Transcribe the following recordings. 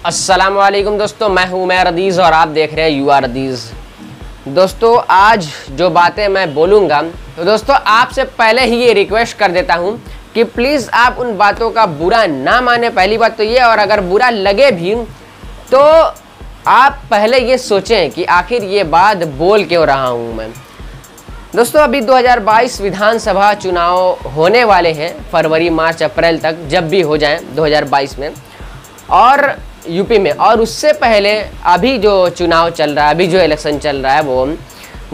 अस्सलाम वालेकुम दोस्तों, मैं हूं उमैर अदीज़ और आप देख रहे हैं यू आर अदीज़। दोस्तों आज जो बातें मैं बोलूँगा तो दोस्तों आपसे पहले ही ये रिक्वेस्ट कर देता हूं कि प्लीज़ आप उन बातों का बुरा ना माने। पहली बात तो ये, और अगर बुरा लगे भी तो आप पहले ये सोचें कि आखिर ये बात बोल क्यों रहा हूँ मैं। दोस्तों अभी 2022 विधानसभा चुनाव होने वाले हैं, फरवरी मार्च अप्रैल तक जब भी हो जाएं 2022 में, और यूपी में। और उससे पहले अभी जो चुनाव चल रहा है, अभी जो इलेक्शन चल रहा है वो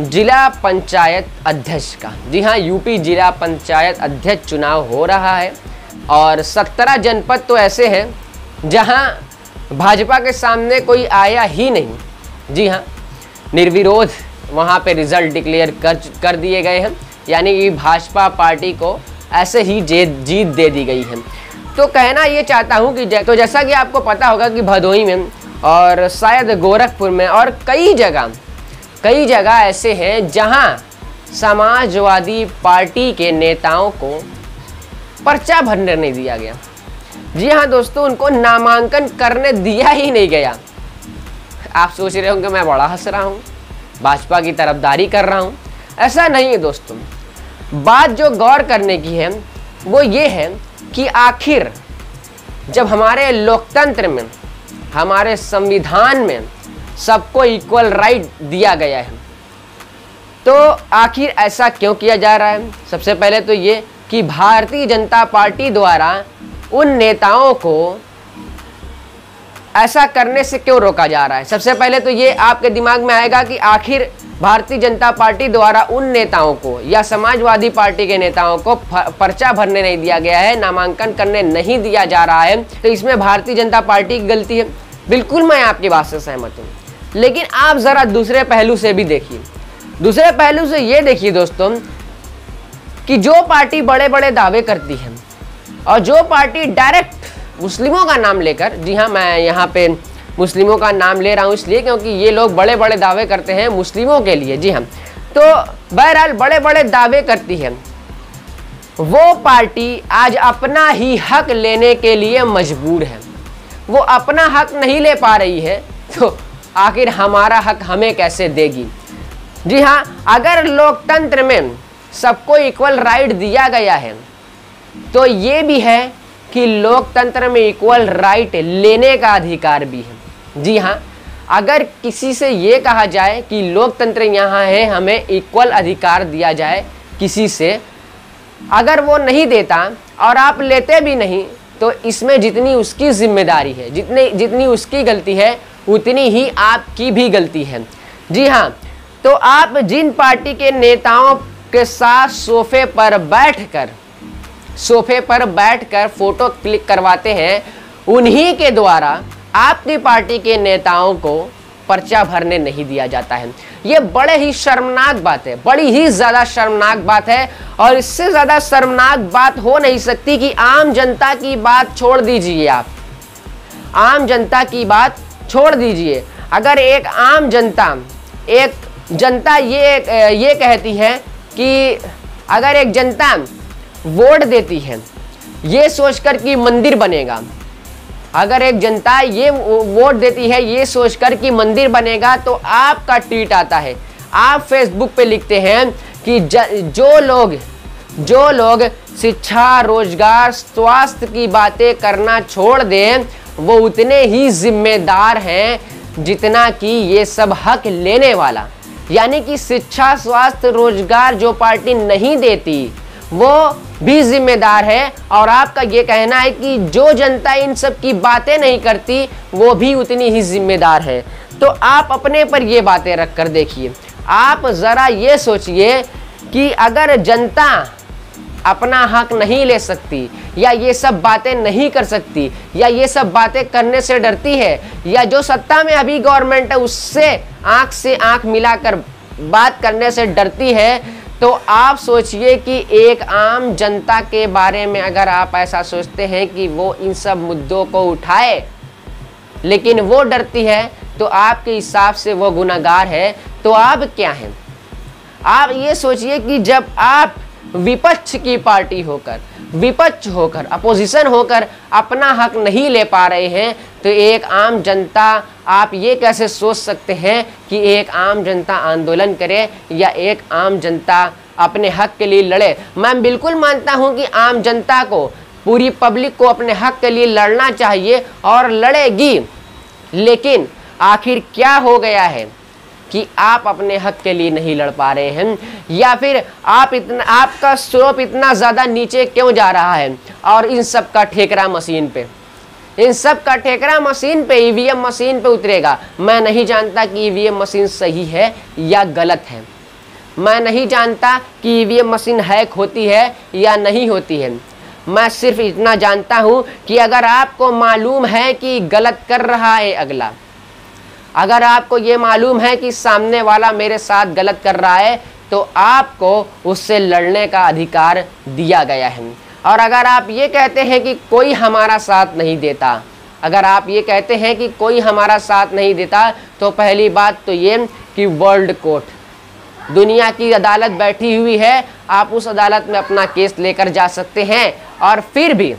जिला पंचायत अध्यक्ष का। जी हाँ, यूपी जिला पंचायत अध्यक्ष चुनाव हो रहा है और 17 जनपद तो ऐसे हैं जहां भाजपा के सामने कोई आया ही नहीं। जी हाँ, निर्विरोध वहां पे रिजल्ट डिक्लेयर कर दिए गए हैं, यानी कि भाजपा पार्टी को ऐसे ही जीत दे दी गई है। तो कहना ये चाहता हूँ कि जैसा कि आपको पता होगा कि भदोही में और शायद गोरखपुर में और कई जगह ऐसे हैं जहां समाजवादी पार्टी के नेताओं को पर्चा भरने नहीं दिया गया। जी हाँ दोस्तों, उनको नामांकन करने दिया ही नहीं गया। आप सोच रहे होंगे मैं बड़ा हंस रहा हूँ, भाजपा की तरफदारी कर रहा हूँ। ऐसा नहीं है दोस्तों। बात जो गौर करने की है वो ये है कि आखिर जब हमारे लोकतंत्र में, हमारे संविधान में सबको इक्वल राइट दिया गया है तो आखिर ऐसा क्यों किया जा रहा है। सबसे पहले तो ये कि भारतीय जनता पार्टी द्वारा उन नेताओं को ऐसा करने से क्यों रोका जा रहा है। सबसे पहले तो ये आपके दिमाग में आएगा कि आखिर भारतीय जनता पार्टी द्वारा उन नेताओं को या समाजवादी पार्टी के नेताओं को पर्चा भरने नहीं दिया गया है, नामांकन करने नहीं दिया जा रहा है, तो इसमें भारतीय जनता पार्टी की गलती है। बिल्कुल मैं आपकी बात से सहमत हूँ, लेकिन आप ज़रा दूसरे पहलू से भी देखिए। दूसरे पहलू से ये देखिए दोस्तों कि जो पार्टी बड़े बड़े दावे करती है और जो पार्टी डायरेक्ट मुस्लिमों का नाम लेकर, जी हाँ मैं यहाँ पे मुस्लिमों का नाम ले रहा हूँ इसलिए क्योंकि ये लोग बड़े बड़े दावे करते हैं मुस्लिमों के लिए। जी हाँ, तो बहरहाल बड़े बड़े दावे करती है वो पार्टी आज अपना ही हक लेने के लिए मजबूर है। वो अपना हक नहीं ले पा रही है तो आखिर हमारा हक हमें कैसे देगी। जी हाँ, अगर लोकतंत्र में सबको इक्वल राइट दिया गया है तो ये भी है कि लोकतंत्र में इक्वल राइट लेने का अधिकार भी है। जी हाँ, अगर किसी से ये कहा जाए कि लोकतंत्र यहाँ है, हमें इक्वल अधिकार दिया जाए किसी से, अगर वो नहीं देता और आप लेते भी नहीं तो इसमें जितनी उसकी जिम्मेदारी है, जितनी उसकी गलती है उतनी ही आपकी भी गलती है। जी हाँ, तो आप जिन पार्टी के नेताओं के साथ सोफे पर बैठकर फोटो क्लिक करवाते हैं, उन्हीं के द्वारा आपकी पार्टी के नेताओं को पर्चा भरने नहीं दिया जाता है। ये बड़े ही शर्मनाक बात है, बड़ी ही ज़्यादा शर्मनाक बात है। और इससे ज़्यादा शर्मनाक बात हो नहीं सकती कि आम जनता की बात छोड़ दीजिए। आप आम जनता की बात छोड़ दीजिए। अगर एक आम जनता, ये कहती है कि अगर एक जनता वोट देती है ये सोचकर कि मंदिर बनेगा, अगर एक जनता ये वोट देती है ये सोचकर कि मंदिर बनेगा, तो आपका ट्वीट आता है, आप फेसबुक पे लिखते हैं कि जो लोग शिक्षा, रोजगार, स्वास्थ्य की बातें करना छोड़ दें वो उतने ही जिम्मेदार हैं जितना कि ये सब हक लेने वाला। यानी कि शिक्षा, स्वास्थ्य, रोजगार जो पार्टी नहीं देती वो भी जिम्मेदार है। और आपका ये कहना है कि जो जनता इन सब की बातें नहीं करती वो भी उतनी ही जिम्मेदार है। तो आप अपने पर ये बातें रख कर देखिए। आप ज़रा ये सोचिए कि अगर जनता अपना हक नहीं ले सकती या ये सब बातें नहीं कर सकती या ये सब बातें करने से डरती है, या जो सत्ता में अभी गवर्नमेंट है उससे आंख से आंख मिलाकर बात करने से डरती है, तो आप सोचिए कि एक आम जनता के बारे में अगर आप ऐसा सोचते हैं कि वो इन सब मुद्दों को उठाए लेकिन वो डरती है, तो आपके हिसाब से वो गुनहगार है। तो आप क्या हैं? आप ये सोचिए कि जब आप विपक्ष की पार्टी होकर, विपक्ष होकर, अपोजिशन होकर अपना हक नहीं ले पा रहे हैं, तो एक आम जनता, आप ये कैसे सोच सकते हैं कि एक आम जनता आंदोलन करे या एक आम जनता अपने हक के लिए लड़े। मैं बिल्कुल मानता हूं कि आम जनता को, पूरी पब्लिक को अपने हक के लिए लड़ना चाहिए और लड़ेगी, लेकिन आखिर क्या हो गया है कि आप अपने हक के लिए नहीं लड़ पा रहे हैं, या फिर आपका स्लोप इतना ज़्यादा नीचे क्यों जा रहा है। और इन सब का ठेकरा मशीन पे, इन सब का ठेकरा मशीन पे, ईवीएम मशीन पे उतरेगा। मैं नहीं जानता कि ईवीएम मशीन सही है या गलत है, मैं नहीं जानता कि ईवीएम मशीन हैक होती है या नहीं होती है। मैं सिर्फ इतना जानता हूं कि अगर आपको मालूम है कि गलत कर रहा है अगला, अगर आपको ये मालूम है कि सामने वाला मेरे साथ गलत कर रहा है, तो आपको उससे लड़ने का अधिकार दिया गया है। और अगर आप ये कहते हैं कि कोई हमारा साथ नहीं देता, अगर आप ये कहते हैं कि कोई हमारा साथ नहीं देता, तो पहली बात तो ये कि वर्ल्ड कोर्ट, दुनिया की अदालत बैठी हुई है, आप उस अदालत में अपना केस लेकर जा सकते हैं। और फिर भी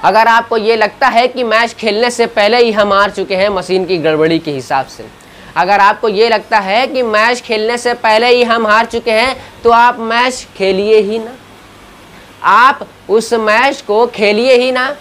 अगर आपको ये लगता है कि मैच खेलने से पहले ही हम हार चुके हैं मशीन की गड़बड़ी के हिसाब से, अगर आपको ये लगता है कि मैच खेलने से पहले ही हम हार चुके हैं, तो आप मैच खेलिए ही ना, आप उस मैच को खेलिए ही ना,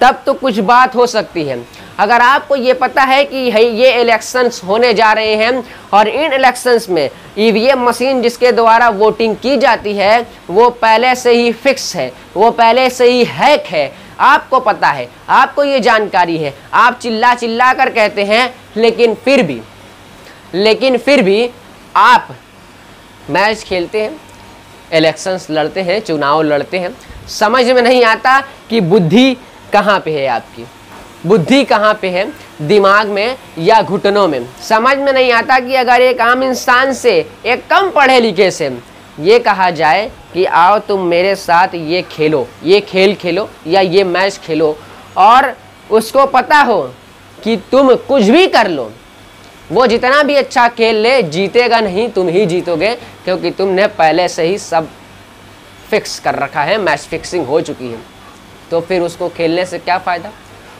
तब तो कुछ बात हो सकती है। अगर आपको ये पता है कि ये इलेक्शंस होने जा रहे हैं और इन इलेक्शंस में ईवीएम मशीन जिसके द्वारा वोटिंग की जाती है वो पहले से ही फिक्स है, वो पहले से ही हैक है, आपको पता है, आपको ये जानकारी है, आप चिल्ला चिल्ला कर कहते हैं, लेकिन फिर भी आप मैच खेलते हैं, इलेक्शंस लड़ते हैं, चुनाव लड़ते हैं। समझ में नहीं आता कि बुद्धि कहाँ पे है, आपकी बुद्धि कहाँ पे है, दिमाग में या घुटनों में। समझ में नहीं आता कि अगर एक आम इंसान से, एक कम पढ़े लिखे से ये कहा जाए कि आओ तुम मेरे साथ ये खेलो, ये खेल खेलो या ये मैच खेलो, और उसको पता हो कि तुम कुछ भी कर लो, वो जितना भी अच्छा खेल ले, जीतेगा नहीं, तुम ही जीतोगे, क्योंकि तुमने पहले से ही सब फिक्स कर रखा है, मैच फिक्सिंग हो चुकी है। तो फिर उसको खेलने से क्या फ़ायदा,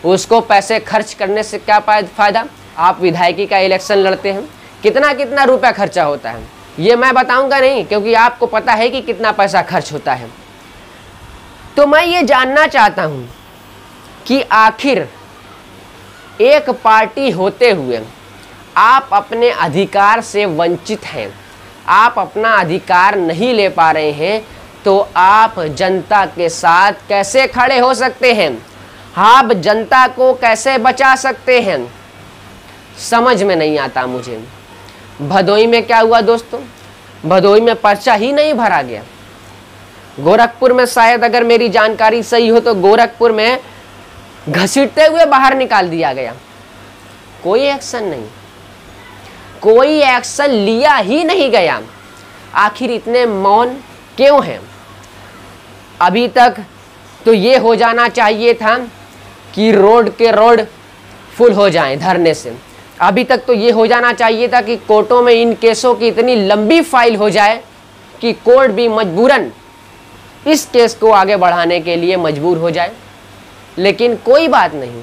उसको पैसे खर्च करने से क्या फ़ायदा। आप विधायकी का इलेक्शन लड़ते हैं, कितना कितना रुपया खर्चा होता है, ये मैं बताऊंगा नहीं, क्योंकि आपको पता है कि कितना पैसा खर्च होता है। तो मैं ये जानना चाहता हूं कि आखिर एक पार्टी होते हुए आप अपने अधिकार से वंचित हैं, आप अपना अधिकार नहीं ले पा रहे हैं, तो आप जनता के साथ कैसे खड़े हो सकते हैं, आप जनता को कैसे बचा सकते हैं, समझ में नहीं आता मुझे। भदोई में क्या हुआ दोस्तों, भदोई में पर्चा ही नहीं भरा गया। गोरखपुर में शायद, अगर मेरी जानकारी सही हो, तो गोरखपुर में घसीटते हुए बाहर निकाल दिया गया, कोई एक्शन नहीं, कोई एक्शन लिया ही नहीं गया। आखिर इतने मौन क्यों हैं? अभी तक तो ये हो जाना चाहिए था कि रोड के रोड फुल हो जाएं धरने से। अभी तक तो ये हो जाना चाहिए था कि कोर्टों में इन केसों की इतनी लंबी फाइल हो जाए कि कोर्ट भी मजबूरन इस केस को आगे बढ़ाने के लिए मजबूर हो जाए। लेकिन कोई बात नहीं,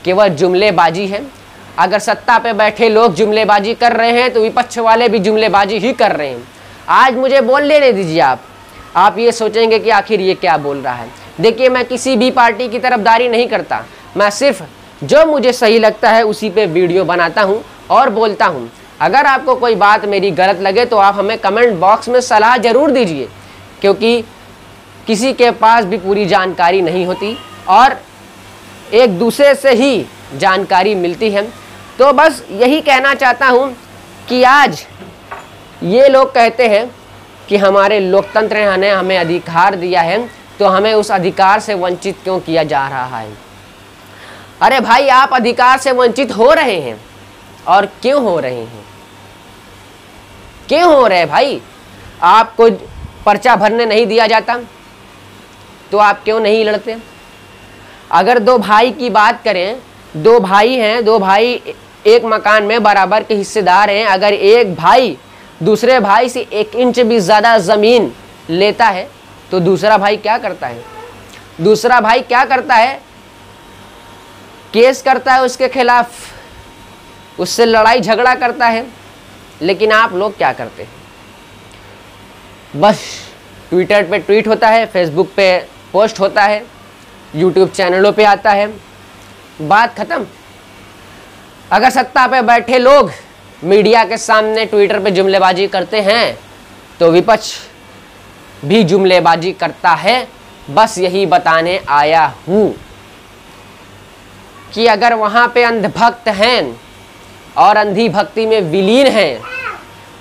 केवल जुमलेबाजी है। अगर सत्ता पे बैठे लोग जुमलेबाजी कर रहे हैं तो विपक्ष वाले भी जुमलेबाजी ही कर रहे हैं। आज मुझे बोल लेने दीजिए, आप ये सोचेंगे कि आखिर ये क्या बोल रहा है। देखिए, मैं किसी भी पार्टी की तरफदारी नहीं करता, मैं सिर्फ जो मुझे सही लगता है उसी पे वीडियो बनाता हूँ और बोलता हूँ। अगर आपको कोई बात मेरी गलत लगे तो आप हमें कमेंट बॉक्स में सलाह ज़रूर दीजिए, क्योंकि किसी के पास भी पूरी जानकारी नहीं होती और एक दूसरे से ही जानकारी मिलती है। तो बस यही कहना चाहता हूँ कि आज ये लोग कहते हैं कि हमारे लोकतंत्र ने हमें अधिकार दिया है, तो हमें उस अधिकार से वंचित क्यों किया जा रहा है। अरे भाई, आप अधिकार से वंचित हो रहे हैं, और क्यों हो रहे हैं, क्यों हो रहे हैं भाई? आपको पर्चा भरने नहीं दिया जाता तो आप क्यों नहीं लड़ते? अगर दो भाई की बात करें, दो भाई हैं, दो भाई एक मकान में बराबर के हिस्सेदार हैं, अगर एक भाई दूसरे भाई से 1 इंच भी ज़्यादा ज़मीन लेता है तो दूसरा भाई क्या करता है? दूसरा भाई क्या करता है? केस करता है उसके खिलाफ, उससे लड़ाई झगड़ा करता है। लेकिन आप लोग क्या करते हैं? बस ट्विटर पे ट्वीट होता है, फेसबुक पे पोस्ट होता है, यूट्यूब चैनलों पे आता है, बात खत्म। अगर सत्ता पे बैठे लोग मीडिया के सामने ट्विटर पे जुमलेबाजी करते हैं तो विपक्ष भी जुमलेबाजी करता है। बस यही बताने आया हूं कि अगर वहां पे अंधभक्त हैं और अंधी भक्ति में विलीन हैं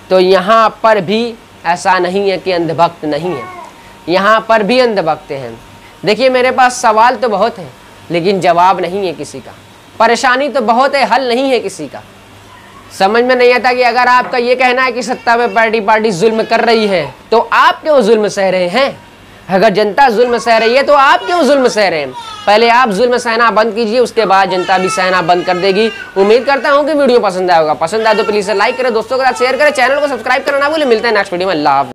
तो यहाँ पर भी ऐसा नहीं है कि अंधभक्त नहीं है, यहाँ पर भी अंधभक्त हैं। देखिए, मेरे पास सवाल तो बहुत है लेकिन जवाब नहीं है किसी का, परेशानी तो बहुत है, हल नहीं है किसी का। समझ में नहीं आता कि अगर आपका ये कहना है कि सत्ता में पार्टी जुल्म कर रही है तो आप क्यों जुल्म सह रहे हैं? अगर जनता जुल्म सह रही है तो आप क्यों जुल्म सह रहे हैं? पहले आप जुल्म सहना बंद कीजिए, उसके बाद जनता भी सहना बंद कर देगी। उम्मीद करता हूं कि वीडियो पसंद आएगा। पसंद आए तो प्लीज लाइक करें, दोस्तों के साथ शेयर करें, चैनल को सब्सक्राइब करना ना भूलें। मिलते हैं नेक्स्ट वीडियो में। अल्लाह।